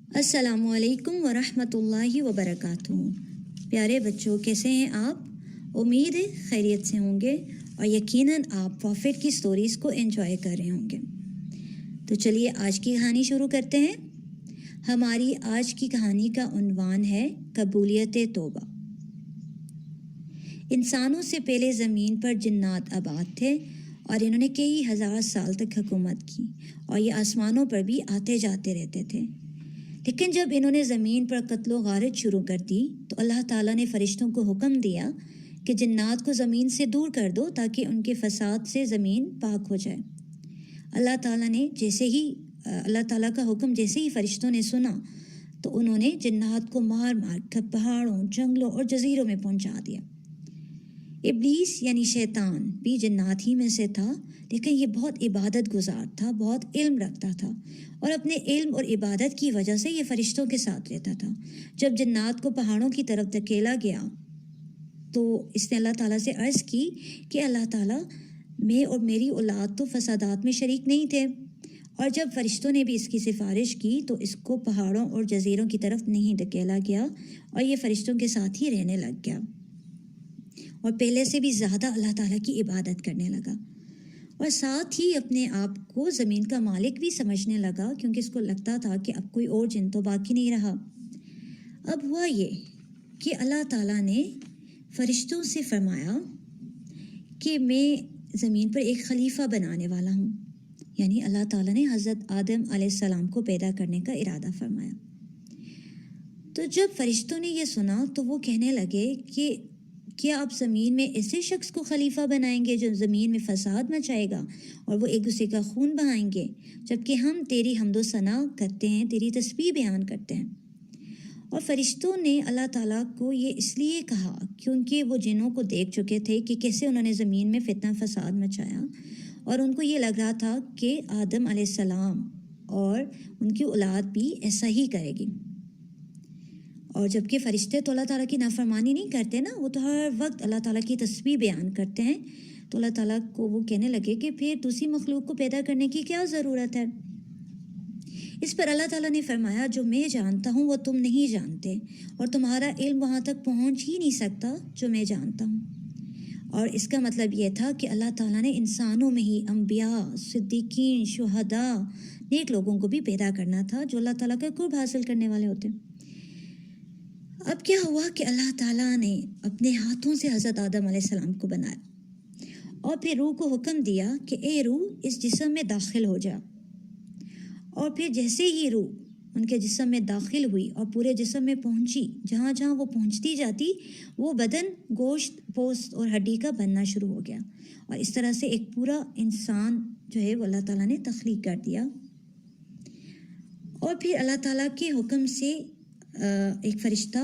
السلام علیکم ورحمۃ اللہ وبرکاتہ۔ پیارے بچوں، کیسے ہیں آپ؟ امید ہے خیریت سے ہوں گے اور یقیناً آپ پروفٹ کی سٹوریز کو انجوائے کر رہے ہوں گے۔ تو چلیے آج کی کہانی شروع کرتے ہیں۔ ہماری آج کی کہانی کا عنوان ہے قبولیت توبہ۔ انسانوں سے پہلے زمین پر جنات آباد تھے اور انہوں نے کئی ہزار سال تک حکومت کی اور یہ آسمانوں پر بھی آتے جاتے رہتے تھے۔ لیکن جب انہوں نے زمین پر قتل و غارت شروع کر دی تو اللہ تعالیٰ نے فرشتوں کو حکم دیا کہ جنات کو زمین سے دور کر دو تاکہ ان کے فساد سے زمین پاک ہو جائے۔ اللہ تعالیٰ کا حکم جیسے ہی فرشتوں نے سنا تو انہوں نے جنات کو مار مار کر پہاڑوں، جنگلوں اور جزیروں میں پہنچا دیا۔ ابلیس یعنی شیطان بھی جنات ہی میں سے تھا، لیکن یہ بہت عبادت گزار تھا، بہت علم رکھتا تھا اور اپنے علم اور عبادت کی وجہ سے یہ فرشتوں کے ساتھ رہتا تھا۔ جب جنات کو پہاڑوں کی طرف دھکیلا گیا تو اس نے اللہ تعالیٰ سے عرض کی کہ اللہ تعالیٰ، میں اور میری اولاد تو فسادات میں شریک نہیں تھے، اور جب فرشتوں نے بھی اس کی سفارش کی تو اس کو پہاڑوں اور جزیروں کی طرف نہیں دھکیلا گیا اور یہ فرشتوں کے ساتھ ہی رہنے لگ گیا اور پہلے سے بھی زیادہ اللہ تعالیٰ کی عبادت کرنے لگا، اور ساتھ ہی اپنے آپ کو زمین کا مالک بھی سمجھنے لگا، کیونکہ اس کو لگتا تھا کہ اب کوئی اور جن تو باقی نہیں رہا۔ اب ہوا یہ کہ اللہ تعالیٰ نے فرشتوں سے فرمایا کہ میں زمین پر ایک خلیفہ بنانے والا ہوں، یعنی اللہ تعالیٰ نے حضرت آدم علیہ السلام کو پیدا کرنے کا ارادہ فرمایا۔ تو جب فرشتوں نے یہ سنا تو وہ کہنے لگے کہ کیا آپ زمین میں ایسے شخص کو خلیفہ بنائیں گے جو زمین میں فساد مچائے گا اور وہ ایک دوسرے کا خون بہائیں گے، جبکہ ہم تیری حمد و ثنا کرتے ہیں، تیری تسبیح بیان کرتے ہیں۔ اور فرشتوں نے اللہ تعالیٰ کو یہ اس لیے کہا کیونکہ وہ جنوں کو دیکھ چکے تھے کہ کیسے انہوں نے زمین میں فتنہ فساد مچایا، اور ان کو یہ لگ رہا تھا کہ آدم علیہ السلام اور ان کی اولاد بھی ایسا ہی کرے گی۔ اور جبکہ فرشتے تو اللہ تعالیٰ کی نافرمانی نہیں کرتے نا، وہ تو ہر وقت اللہ تعالیٰ کی تسبیح بیان کرتے ہیں، تو اللہ تعالیٰ کو وہ کہنے لگے کہ پھر دوسری مخلوق کو پیدا کرنے کی کیا ضرورت ہے۔ اس پر اللہ تعالیٰ نے فرمایا جو میں جانتا ہوں وہ تم نہیں جانتے، اور تمہارا علم وہاں تک پہنچ ہی نہیں سکتا جو میں جانتا ہوں۔ اور اس کا مطلب یہ تھا کہ اللہ تعالیٰ نے انسانوں میں ہی انبیاء، صدیقین، شہداء، نیک لوگوں کو بھی پیدا کرنا تھا جو اللہ تعالیٰ کا قرب حاصل کرنے والے ہوتے۔ اب کیا ہوا کہ اللہ تعالیٰ نے اپنے ہاتھوں سے حضرت آدم علیہ السلام کو بنایا اور پھر روح کو حکم دیا کہ اے روح اس جسم میں داخل ہو جا، اور پھر جیسے ہی روح ان کے جسم میں داخل ہوئی اور پورے جسم میں پہنچی، جہاں جہاں وہ پہنچتی جاتی وہ بدن گوشت، پوست اور ہڈی کا بننا شروع ہو گیا، اور اس طرح سے ایک پورا انسان جو ہے وہ اللہ تعالیٰ نے تخلیق کر دیا۔ اور پھر اللہ تعالیٰ کے حکم سے ایک فرشتہ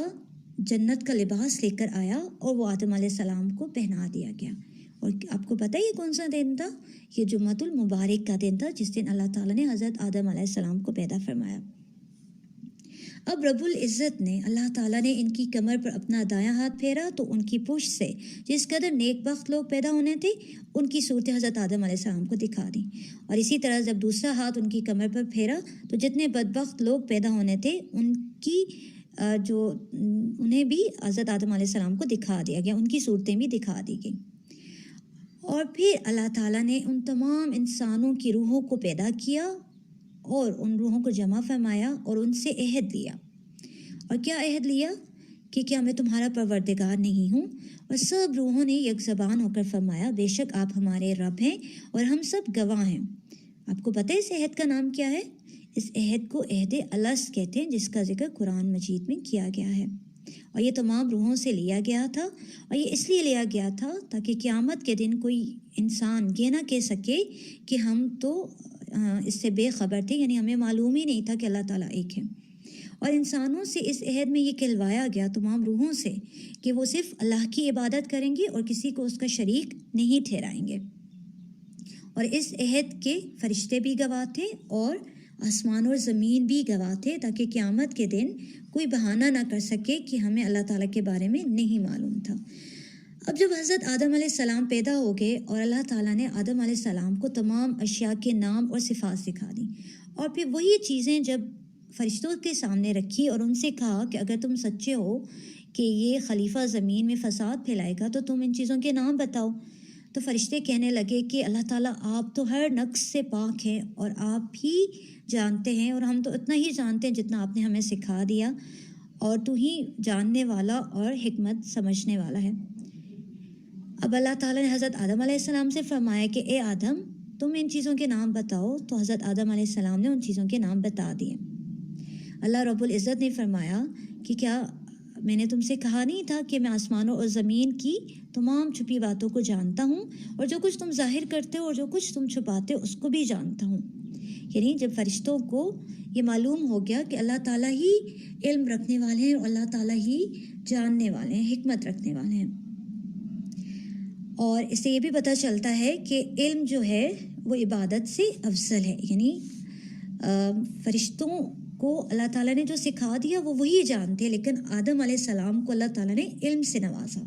جنت کا لباس لے کر آیا اور وہ آدم علیہ السلام کو پہنا دیا گیا۔ اور آپ کو پتہ ہے یہ کون سا دن تھا؟ یہ جمعۃ المبارک کا دن تھا، جس دن اللہ تعالیٰ نے حضرت آدم علیہ السلام کو پیدا فرمایا۔ اب رب العزت نے، اللہ تعالیٰ نے ان کی کمر پر اپنا دایاں ہاتھ پھیرا تو ان کی پشت سے جس قدر نیک بخت لوگ پیدا ہونے تھے ان کی صورت حضرت آدم علیہ السلام کو دکھا دی، اور اسی طرح جب دوسرا ہاتھ ان کی کمر پر پھیرا تو جتنے بدبخت لوگ پیدا ہونے تھے انہیں بھی حضرت آدم علیہ السلام کو دکھا دیا گیا، ان کی صورتیں بھی دکھا دی گئی۔ اور پھر اللہ تعالیٰ نے ان تمام انسانوں کی روحوں کو پیدا کیا اور ان روحوں کو جمع فرمایا اور ان سے عہد لیا۔ اور کیا عہد لیا؟ کہ کیا میں تمہارا پروردگار نہیں ہوں؟ اور سب روحوں نے یک زبان ہو کر فرمایا بے شک آپ ہمارے رب ہیں اور ہم سب گواہ ہیں۔ آپ کو پتہ ہے اس عہد کا نام کیا ہے؟ اس عہد کو عہد الست کہتے ہیں، جس کا ذکر قرآن مجید میں کیا گیا ہے، اور یہ تمام روحوں سے لیا گیا تھا، اور یہ اس لیے لیا گیا تھا تاکہ قیامت کے دن کوئی انسان یہ نہ کہہ سکے کہ ہم تو اس سے بے خبر تھے، یعنی ہمیں معلوم ہی نہیں تھا کہ اللہ تعالیٰ ایک ہے۔ اور انسانوں سے اس عہد میں یہ کہلوایا گیا تمام روحوں سے کہ وہ صرف اللہ کی عبادت کریں گے اور کسی کو اس کا شریک نہیں ٹھہرائیں گے، اور اس عہد کے فرشتے بھی گواہ تھے اور آسمان اور زمین بھی گواہ تھے، تاکہ قیامت کے دن کوئی بہانہ نہ کر سکے کہ ہمیں اللہ تعالیٰ کے بارے میں نہیں معلوم تھا۔ اب جب حضرت آدم علیہ السلام پیدا ہو گئے اور اللہ تعالیٰ نے آدم علیہ السلام کو تمام اشیاء کے نام اور صفات سکھا دی، اور پھر وہی چیزیں جب فرشتوں کے سامنے رکھی اور ان سے کہا کہ اگر تم سچے ہو کہ یہ خلیفہ زمین میں فساد پھیلائے گا تو تم ان چیزوں کے نام بتاؤ۔ تو فرشتے کہنے لگے کہ اللہ تعالیٰ آپ تو ہر نقص سے پاک ہیں اور آپ ہی جانتے ہیں، اور ہم تو اتنا ہی جانتے ہیں جتنا آپ نے ہمیں سکھا دیا، اور تو ہی جاننے والا اور حکمت سمجھنے والا ہے۔ اب اللہ تعالیٰ نے حضرت آدم علیہ السلام سے فرمایا کہ اے آدم تم ان چیزوں کے نام بتاؤ، تو حضرت آدم علیہ السلام نے ان چیزوں کے نام بتا دیے۔ اللہ رب العزت نے فرمایا کہ کیا میں نے تم سے کہا نہیں تھا کہ میں آسمانوں اور زمین کی تمام چھپی باتوں کو جانتا ہوں، اور جو کچھ تم ظاہر کرتے ہو اور جو کچھ تم چھپاتے ہو اس کو بھی جانتا ہوں۔ یعنی جب فرشتوں کو یہ معلوم ہو گیا کہ اللہ تعالیٰ ہی علم رکھنے والے ہیں اور اللہ تعالیٰ ہی جاننے والے ہیں، حکمت رکھنے والے ہیں، اور اس سے یہ بھی پتہ چلتا ہے کہ علم جو ہے وہ عبادت سے افضل ہے۔ یعنی فرشتوں کو اللہ تعالیٰ نے جو سکھا دیا وہ وہی جانتے ہیں، لیکن آدم علیہ السلام کو اللہ تعالیٰ نے علم سے نوازا۔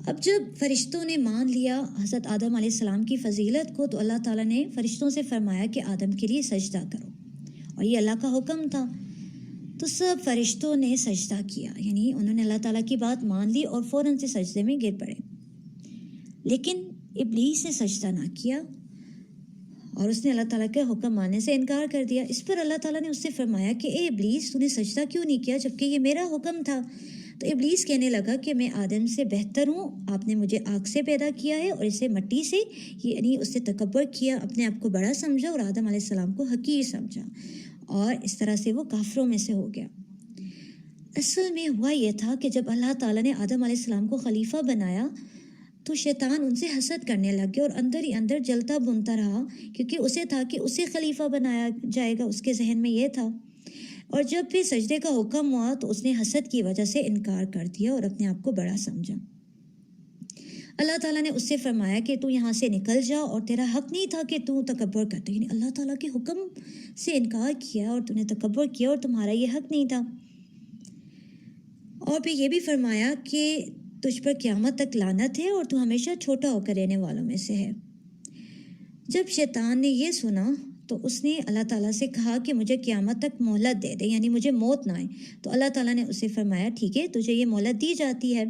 اب جب فرشتوں نے مان لیا حضرت آدم علیہ السلام کی فضیلت کو، تو اللہ تعالیٰ نے فرشتوں سے فرمایا کہ آدم کے لیے سجدہ کرو، اور یہ اللہ کا حکم تھا۔ تو سب فرشتوں نے سجدہ کیا، یعنی انہوں نے اللہ تعالیٰ کی بات مان لی اور فوراً سے سجدے میں گر پڑے، لیکن ابلیس نے سجدہ نہ کیا اور اس نے اللہ تعالیٰ کے حکم ماننے سے انکار کر دیا۔ اس پر اللہ تعالیٰ نے اس سے فرمایا کہ اے ابلیس تو نے سجدہ کیوں نہیں کیا جبکہ یہ میرا حکم تھا؟ تو ابلیس کہنے لگا کہ میں آدم سے بہتر ہوں، آپ نے مجھے آگ سے پیدا کیا ہے اور اسے مٹی سے، یعنی اس سے تکبر کیا، اپنے آپ کو بڑا سمجھا اور آدم علیہ السلام کو حقیر سمجھا، اور اس طرح سے وہ کافروں میں سے ہو گیا۔ اصل میں ہوا یہ تھا کہ جب اللہ تعالیٰ نے آدم علیہ السلام کو خلیفہ بنایا تو شیطان ان سے حسد کرنے لگ گیا اور اندر ہی اندر جلتا بنتا رہا، کیونکہ اسے تھا کہ اسے خلیفہ بنایا جائے گا، اس کے ذہن میں یہ تھا۔ اور جب پھر سجدے کا حکم ہوا تو اس نے حسد کی وجہ سے انکار کر دیا اور اپنے آپ کو بڑا سمجھا۔ اللہ تعالیٰ نے اس سے فرمایا کہ تو یہاں سے نکل جا، اور تیرا حق نہیں تھا کہ تو تکبر کرتے، یعنی اللہ تعالیٰ کے حکم سے انکار کیا اور تو نے تکبر کیا، اور تمہارا یہ حق نہیں تھا۔ اور پھر یہ بھی فرمایا کہ تجھ پر قیامت تک لعنت ہے اور تو ہمیشہ چھوٹا ہو کر رہنے والوں میں سے ہے۔ جب شیطان نے یہ سنا تو اس نے اللہ تعالیٰ سے کہا کہ مجھے قیامت تک مہلت دے دے، یعنی مجھے موت نہ آئے۔ تو اللہ تعالیٰ نے اسے فرمایا ٹھیک ہے، تجھے یہ مہلت دی جاتی ہے۔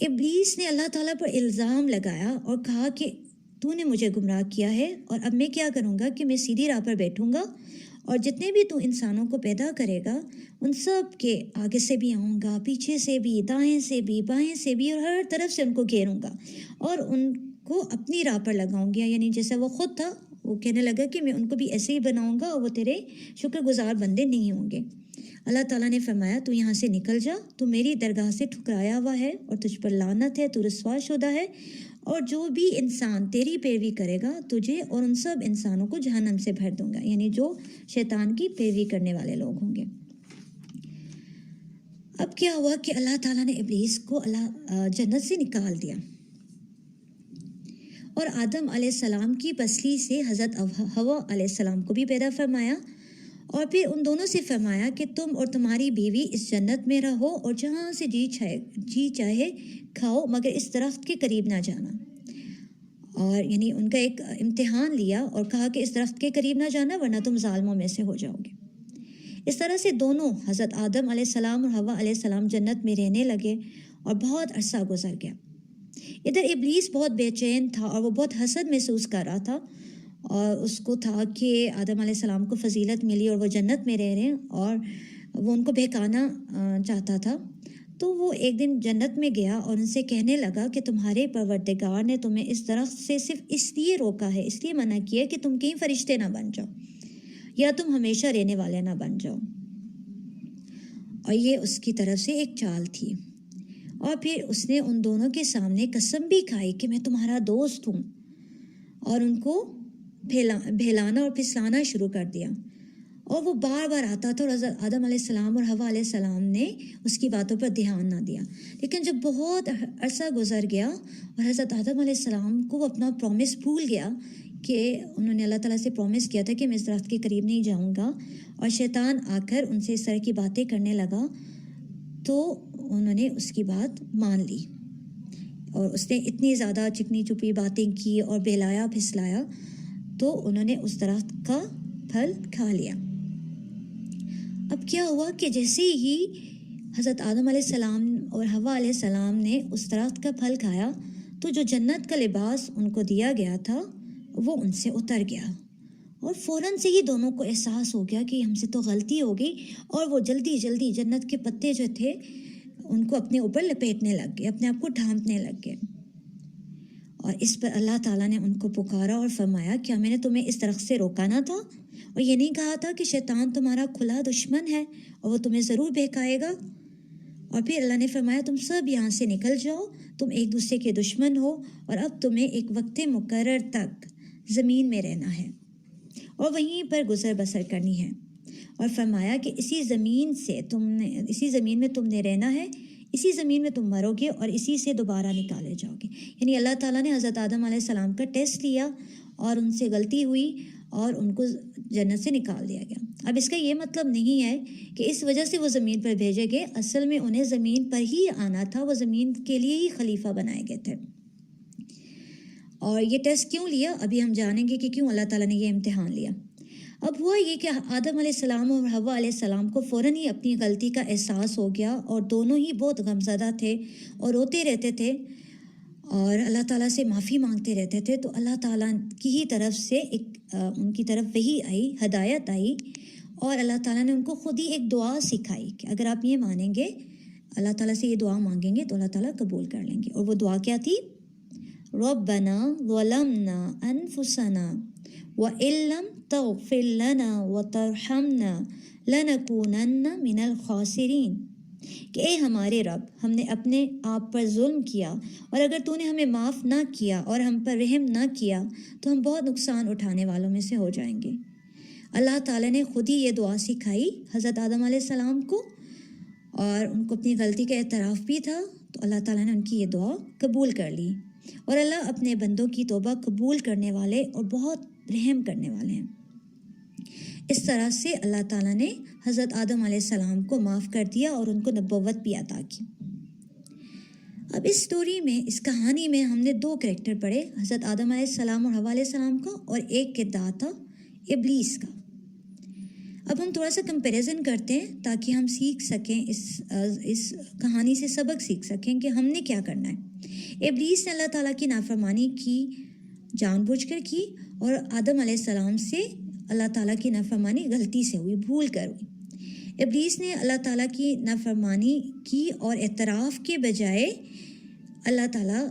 ابلیس نے اللہ تعالیٰ پر الزام لگایا اور کہا کہ تو نے مجھے گمراہ کیا ہے، اور اب میں کیا کروں گا کہ میں سیدھی راہ پر بیٹھوں گا اور جتنے بھی تو انسانوں کو پیدا کرے گا ان سب کے آگے سے بھی آؤں گا، پیچھے سے بھی، دائیں سے بھی، بائیں سے بھی، اور ہر طرف سے ان کو گھیروں گا اور ان کو اپنی راہ پر لگاؤں گا۔ یعنی جیسا وہ خود تھا، وہ کہنے لگا کہ میں ان کو بھی ایسے ہی بناؤں گا اور وہ تیرے شکر گزار بندے نہیں ہوں گے۔ اللہ تعالیٰ نے فرمایا تو یہاں سے نکل جا، تو میری درگاہ سے ٹھکرایا ہوا ہے اور تجھ پر لعنت ہے، تو رسوا شدہ ہے، اور جو بھی انسان تیری پیروی کرے گا تجھے اور ان سب انسانوں کو جہنم سے بھر دوں گا، یعنی جو شیطان کی پیروی کرنے والے لوگ ہوں گے۔ اب کیا ہوا کہ اللہ تعالیٰ نے ابلیس کو جنت سے نکال دیا اور آدم علیہ السلام کی پسلی سے حضرت حوا علیہ السلام کو بھی پیدا فرمایا، اور پھر ان دونوں سے فرمایا کہ تم اور تمہاری بیوی اس جنت میں رہو اور جہاں سے جی چاہے کھاؤ، مگر اس درخت کے قریب نہ جانا۔ اور یعنی ان کا ایک امتحان لیا اور کہا کہ اس درخت کے قریب نہ جانا ورنہ تم ظالموں میں سے ہو جاؤ گے۔ اس طرح سے دونوں حضرت آدم علیہ السلام اور حوا علیہ السلام جنت میں رہنے لگے اور بہت عرصہ گزر گیا۔ ادھر ابلیس بہت بے چین تھا اور وہ بہت حسد محسوس کر رہا تھا، اور اس کو تھا کہ آدم علیہ السلام کو فضیلت ملی اور وہ جنت میں رہ رہے ہیں، اور وہ ان کو بہکانا چاہتا تھا۔ تو وہ ایک دن جنت میں گیا اور ان سے کہنے لگا کہ تمہارے پروردگار نے تمہیں اس درخت سے صرف اس لیے روکا ہے، اس لیے منع کیا کہ تم کہیں فرشتے نہ بن جاؤ یا تم ہمیشہ رہنے والے نہ بن جاؤ۔ اور یہ اس کی طرف سے ایک چال تھی۔ اور پھر اس نے ان دونوں کے سامنے قسم بھی کھائی کہ میں تمہارا دوست ہوں، اور ان کو بہلانا اور پھسلانا شروع کر دیا، اور وہ بار بار آتا تھا اور حضرت آدم علیہ السلام اور حوا علیہ السلام نے اس کی باتوں پر دھیان نہ دیا۔ لیکن جب بہت عرصہ گزر گیا اور حضرت آدم علیہ السلام کو اپنا پرومس بھول گیا کہ انہوں نے اللہ تعالیٰ سے پرومس کیا تھا کہ میں اس درخت کے قریب نہیں جاؤں گا، اور شیطان آ کر ان سے اس طرح کی باتیں کرنے لگا، تو انہوں نے اس کی بات مان لی اور اس نے اتنی زیادہ چکنی چپی باتیں کی اور بہلایا پھسلایا، تو انہوں نے اس درخت کا پھل کھا لیا۔ اب کیا ہوا کہ جیسے ہی حضرت آدم علیہ السلام اور حوا علیہ السلام نے اس درخت کا پھل کھایا تو جو جنت کا لباس ان کو دیا گیا تھا وہ ان سے اتر گیا، اور فوراً سے ہی دونوں کو احساس ہو گیا کہ ہم سے تو غلطی ہو گئی، اور وہ جلدی جلدی جنت کے پتے جو تھے ان کو اپنے اوپر لپیٹنے لگ گئے، اپنے آپ کو ڈھانپنے لگ گئے۔ اور اس پر اللہ تعالیٰ نے ان کو پکارا اور فرمایا، کیا میں نے تمہیں اس درخت سے روکا نہ تھا؟ اور یہ نہیں کہا تھا کہ شیطان تمہارا کھلا دشمن ہے اور وہ تمہیں ضرور بہکائے گا؟ اور پھر اللہ نے فرمایا، تم سب یہاں سے نکل جاؤ، تم ایک دوسرے کے دشمن ہو، اور اب تمہیں ایک وقت مقرر تک زمین میں رہنا ہے اور وہیں پر گزر بسر کرنی ہے۔ اور فرمایا کہ اسی زمین میں تم نے رہنا ہے، اسی زمین میں تم مرو گے اور اسی سے دوبارہ نکالے جاؤ گے۔ یعنی اللہ تعالیٰ نے حضرت آدم علیہ السلام کا ٹیسٹ لیا اور ان سے غلطی ہوئی اور ان کو جنت سے نکال دیا گیا۔ اب اس کا یہ مطلب نہیں ہے کہ اس وجہ سے وہ زمین پر بھیجے گئے، اصل میں انہیں زمین پر ہی آنا تھا، وہ زمین کے لیے ہی خلیفہ بنائے گئے تھے۔ اور یہ ٹیسٹ کیوں لیا، ابھی ہم جانیں گے کہ کیوں اللہ تعالیٰ نے یہ امتحان لیا۔ اب ہوا یہ کہ آدم علیہ السلام اور حوا علیہ السلام کو فوراً ہی اپنی غلطی کا احساس ہو گیا، اور دونوں ہی بہت غمزدہ تھے اور روتے رہتے تھے اور اللہ تعالیٰ سے معافی مانگتے رہتے تھے۔ تو اللہ تعالیٰ کی ہی طرف سے ان کی طرف وحی آئی، ہدایت آئی، اور اللہ تعالیٰ نے ان کو خود ہی ایک دعا سکھائی کہ اگر آپ یہ مانیں گے، اللہ تعالیٰ سے یہ دعا مانگیں گے تو اللہ تعالیٰ قبول کر لیں گے۔ اور وہ دعا کیا تھی؟ ربنا ظلمنا انفسنا وَإِن لَّمْ تَغْفِرْ لَنَا وَتَرْحَمْنَا لَنَكُونَنَّ مِنَ الْخَاسِرِينَ، کہ اے ہمارے رب، ہم نے اپنے آپ پر ظلم کیا، اور اگر تو نے ہمیں معاف نہ کیا اور ہم پر رحم نہ کیا تو ہم بہت نقصان اٹھانے والوں میں سے ہو جائیں گے۔ اللہ تعالیٰ نے خود ہی یہ دعا سکھائی حضرت آدم علیہ السلام کو، اور ان کو اپنی غلطی کا اعتراف بھی تھا، تو اللہ تعالیٰ نے ان کی یہ دعا قبول کر لی۔ اور اللہ اپنے بندوں کی توبہ قبول کرنے والے اور بہت رحم کرنے والے ہیں۔ اس طرح سے اللہ تعالیٰ نے حضرت آدم علیہ السلام کو معاف کر دیا اور ان کو نبوت بھی عطا کی۔ اب اس سٹوری میں، اس کہانی میں ہم نے 2 کریکٹر پڑھے، حضرت آدم علیہ السلام اور حوا علیہ السلام کا، اور ایک کردار تھا ابلیس کا۔ اب ہم تھوڑا سا کمپیریزن کرتے ہیں تاکہ ہم سیکھ سکیں، اس کہانی سے سبق سیکھ سکیں کہ ہم نے کیا کرنا ہے۔ ابلیس نے اللہ تعالیٰ کی نافرمانی کی، جان بوجھ کر کی، اور آدم علیہ السلام سے اللہ تعالیٰ کی نافرمانی غلطی سے ہوئی، بھول کر ہوئی۔ ابلیس نے اللہ تعالیٰ کی نافرمانی کی اور اعتراف کے بجائے اللہ تعالیٰ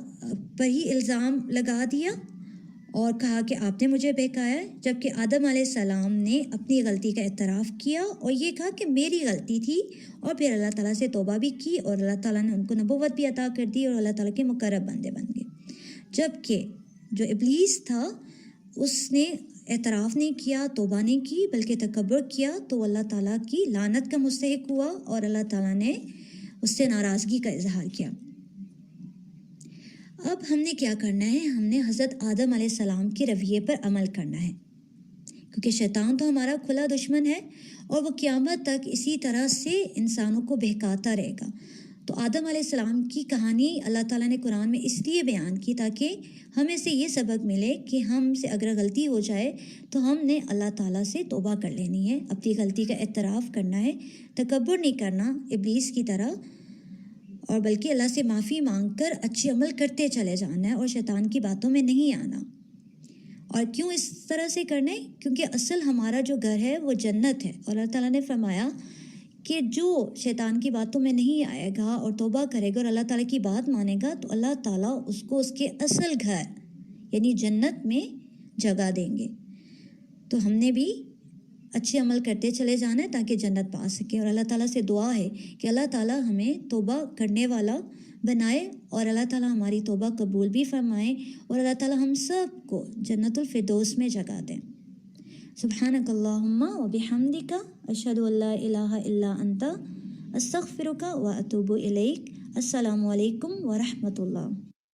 پر ہی الزام لگا دیا اور کہا کہ آپ نے مجھے بہکایا ہے، جبکہ آدم علیہ السلام نے اپنی غلطی کا اعتراف کیا اور یہ کہا کہ میری غلطی تھی، اور پھر اللہ تعالیٰ سے توبہ بھی کی، اور اللہ تعالیٰ نے ان کو نبوت بھی عطا کر دی اور اللہ تعالیٰ کے مقرب بندے بن گئے۔ جبکہ جو ابلیس تھا اس نے اعتراف نہیں کیا، توبہ نہیں کی، بلکہ تکبر کیا، تو اللہ تعالیٰ کی لعنت کا مستحق ہوا اور اللہ تعالیٰ نے اس سے ناراضگی کا اظہار کیا۔ اب ہم نے کیا کرنا ہے؟ ہم نے حضرت آدم علیہ السلام کے رویے پر عمل کرنا ہے، کیونکہ شیطان تو ہمارا کھلا دشمن ہے اور وہ قیامت تک اسی طرح سے انسانوں کو بہکاتا رہے گا۔ تو آدم علیہ السلام کی کہانی اللہ تعالیٰ نے قرآن میں اس لیے بیان کی تاکہ ہمیں سے یہ سبق ملے کہ ہم سے اگر غلطی ہو جائے تو ہم نے اللہ تعالیٰ سے توبہ کر لینی ہے، اپنی غلطی کا اعتراف کرنا ہے، تکبر نہیں کرنا ابلیس کی طرح، اور بلکہ اللہ سے معافی مانگ کر اچھے عمل کرتے چلے جانا ہے اور شیطان کی باتوں میں نہیں آنا۔ اور کیوں اس طرح سے کرنا ہے؟ کیونکہ اصل ہمارا جو گھر ہے وہ جنت ہے، اور اللہ تعالیٰ نے فرمایا کہ جو شیطان کی باتوں میں نہیں آئے گا اور توبہ کرے گا اور اللہ تعالیٰ کی بات مانے گا تو اللہ تعالیٰ اس کو اس کے اصل گھر یعنی جنت میں جگہ دیں گے۔ تو ہم نے بھی اچھے عمل کرتے چلے جانا ہے تاکہ جنت پا سکیں، اور اللہ تعالیٰ سے دعا ہے کہ اللہ تعالیٰ ہمیں توبہ کرنے والا بنائے اور اللہ تعالیٰ ہماری توبہ قبول بھی فرمائے اور اللہ تعالیٰ ہم سب کو جنت الفردوس میں جگہ دیں۔ سبحانک اللہم و بحمدک اشہد ان لا الہ الا انت استغفرک و اتوب الیک۔ السلام علیکم ورحمۃ اللہ۔